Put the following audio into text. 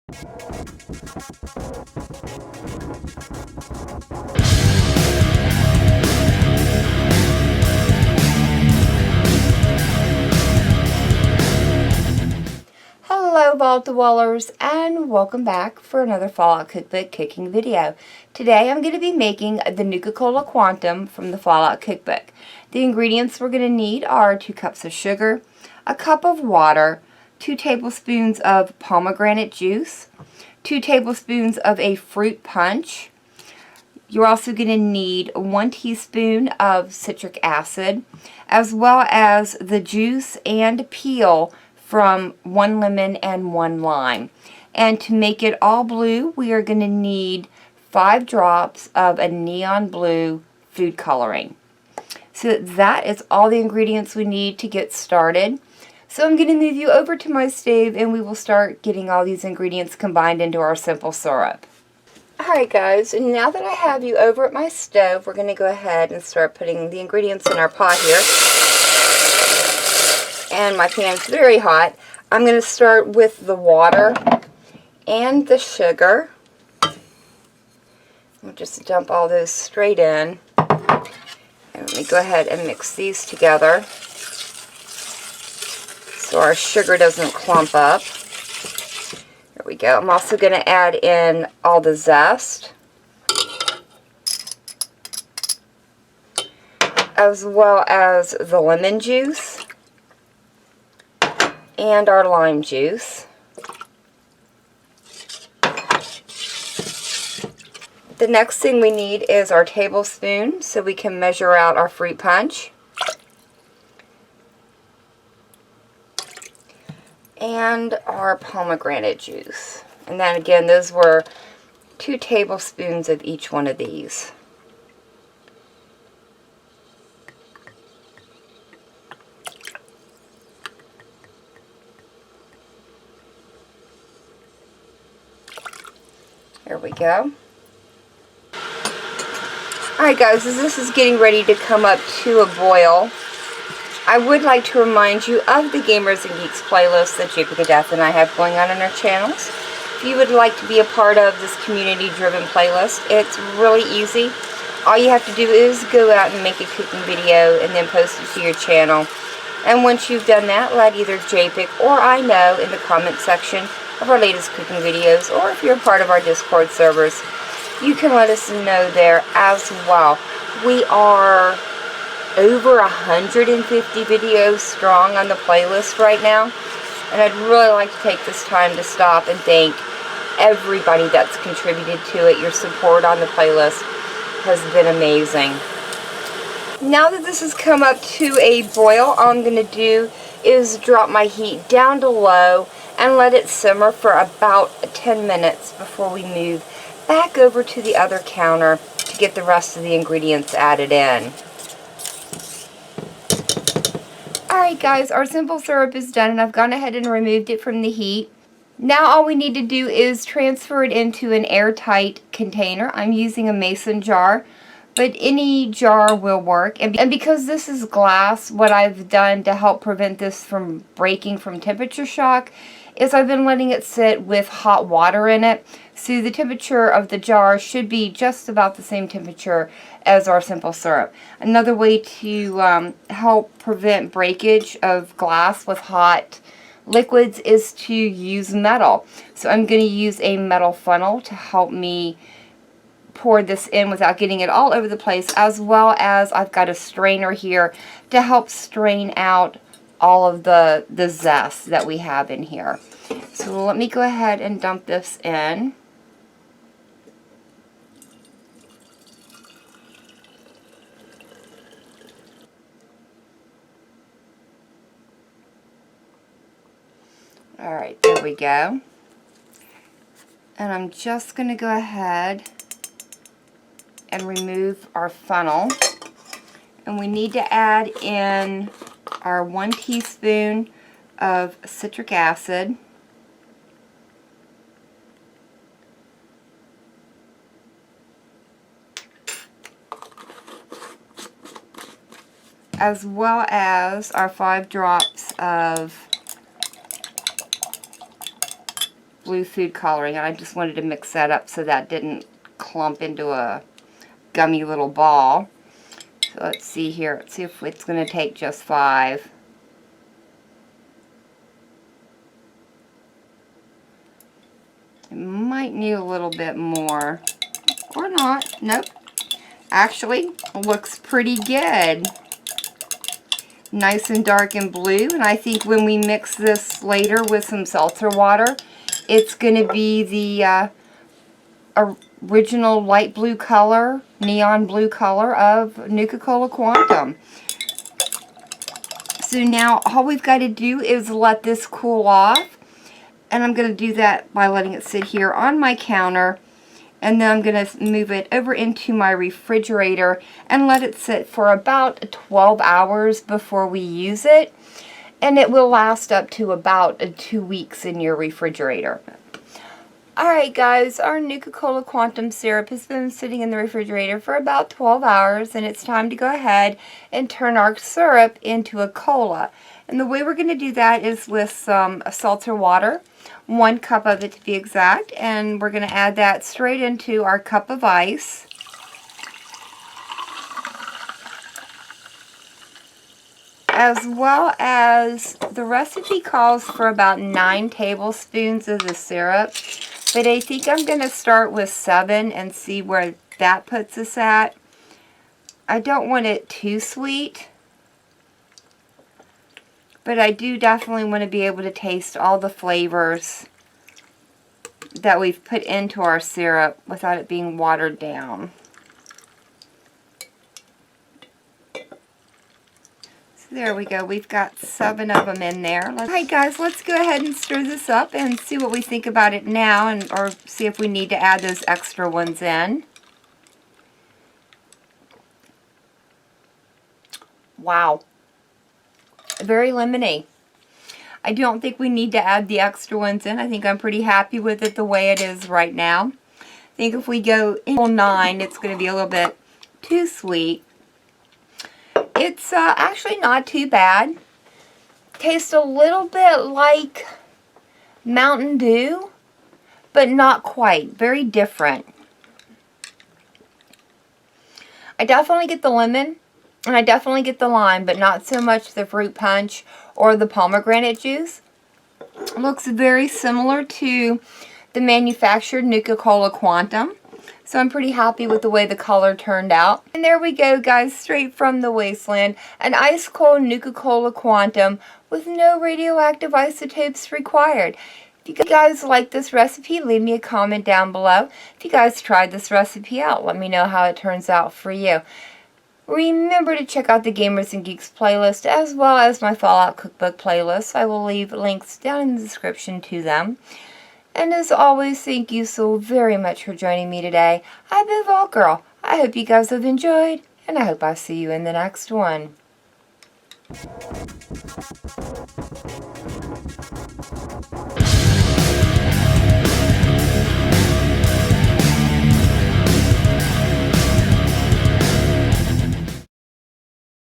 Hello Vault Dwellers, and welcome back for another Fallout Cookbook cooking video. Today I'm going to be making the Nuka Cola Quantum from the Fallout Cookbook. The ingredients we're going to need are 2 cups of sugar, a cup of water, 2 tablespoons of pomegranate juice, 2 tablespoons of a fruit punch. You're also going to need 1 teaspoon of citric acid, as well as the juice and peel from 1 lemon and 1 lime. And to make it all blue, we are going to need 5 drops of a neon blue food coloring. So that is all the ingredients we need to get started. So I'm going to move you over to my stove and we will start getting all these ingredients combined into our simple syrup. Alright guys, and now that I have you over at my stove, we're going to go ahead and start putting the ingredients in our pot here. And my pan's very hot. I'm going to start with the water and the sugar. I'll just dump all those straight in. And let me go ahead and mix these together so our sugar doesn't clump up. There we go. I'm also going to add in all the zest, as well as the lemon juice and our lime juice. The next thing we need is our tablespoon so we can measure out our fruit punch. And our pomegranate juice. And then again, those were 2 tablespoons of each one of these. There we go. Alright guys, as this is getting ready to come up to a boil, I would like to remind you of the Gamers and Geeks playlist that JP Death and I have going on our channels. If you would like to be a part of this community-driven playlist, it's really easy. All you have to do is go out and make a cooking video and then post it to your channel. And once you've done that, let either JPIC or I know in the comment section of our latest cooking videos, or if you're a part of our Discord servers, you can let us know there as well. We are over 150 videos strong on the playlist right now, and I'd really like to take this time to stop and thank everybody that's contributed to it. Your support on the playlist has been amazing. Now that this has come up to a boil, all I'm going to do is drop my heat down to low and let it simmer for about 10 minutes before we move back over to the other counter to get the rest of the ingredients added in. Alright guys, our simple syrup is done and I've gone ahead and removed it from the heat. Now all we need to do is transfer it into an airtight container. I'm using a mason jar, but any jar will work. And because this is glass, what I've done to help prevent this from breaking from temperature shock is I've been letting it sit with hot water in it. So the temperature of the jar should be just about the same temperature as our simple syrup. Another way to help prevent breakage of glass with hot liquids is to use metal. So I'm going to use a metal funnel to help me pour this in without getting it all over the place, as well as I've got a strainer here to help strain out all of the zest that we have in here. So let me go ahead and dump this in. Alright, there we go. And I'm just going to go ahead and remove our funnel. And we need to add in our 1 teaspoon of citric acid. As well as our 5 drops of blue food coloring, and I just wanted to mix that up so that didn't clump into a gummy little ball. So let's see here. Let's see if it's going to take just 5. It might need a little bit more. Or not. Nope. Actually, looks pretty good. Nice and dark and blue. And I think when we mix this later with some seltzer water, it's going to be the original light blue color, neon blue color of Nuka Cola Quantum. So now all we've got to do is let this cool off. And I'm going to do that by letting it sit here on my counter. And then I'm going to move it over into my refrigerator and let it sit for about 12 hours before we use it. And it will last up to about 2 weeks in your refrigerator. Alright guys, our Nuka Cola Quantum syrup has been sitting in the refrigerator for about 12 hours, and it's time to go ahead and turn our syrup into a cola. And the way we're going to do that is with some seltzer water, 1 cup of it to be exact, and we're going to add that straight into our cup of ice. As well as the recipe calls for about 9 tablespoons of the syrup. But I think I'm going to start with 7 and see where that puts us at. I don't want it too sweet, but I do definitely want to be able to taste all the flavors that we've put into our syrup without it being watered down. There we go. We've got 7 of them in there. Alright guys, let's go ahead and stir this up and see what we think about it now, and or see if we need to add those extra ones in. Wow. Very lemony. I don't think we need to add the extra ones in. I think I'm pretty happy with it the way it is right now. I think if we go in 9, it's going to be a little bit too sweet. It's actually not too bad. Tastes a little bit like Mountain Dew, but not quite. Very different. I definitely get the lemon, and I definitely get the lime, but not so much the fruit punch or the pomegranate juice. It looks very similar to the manufactured Nuka Cola Quantum. So I'm pretty happy with the way the color turned out. And there we go guys, straight from the wasteland. An ice cold Nuka Cola Quantum with no radioactive isotopes required. If you guys like this recipe, leave me a comment down below. If you guys tried this recipe out, let me know how it turns out for you. Remember to check out the Gamers and Geeks playlist as well as my Fallout Cookbook playlist. I will leave links down in the description to them. And as always, thank you so very much for joining me today. I've been Vault Girl. I hope you guys have enjoyed, and I hope I see you in the next one.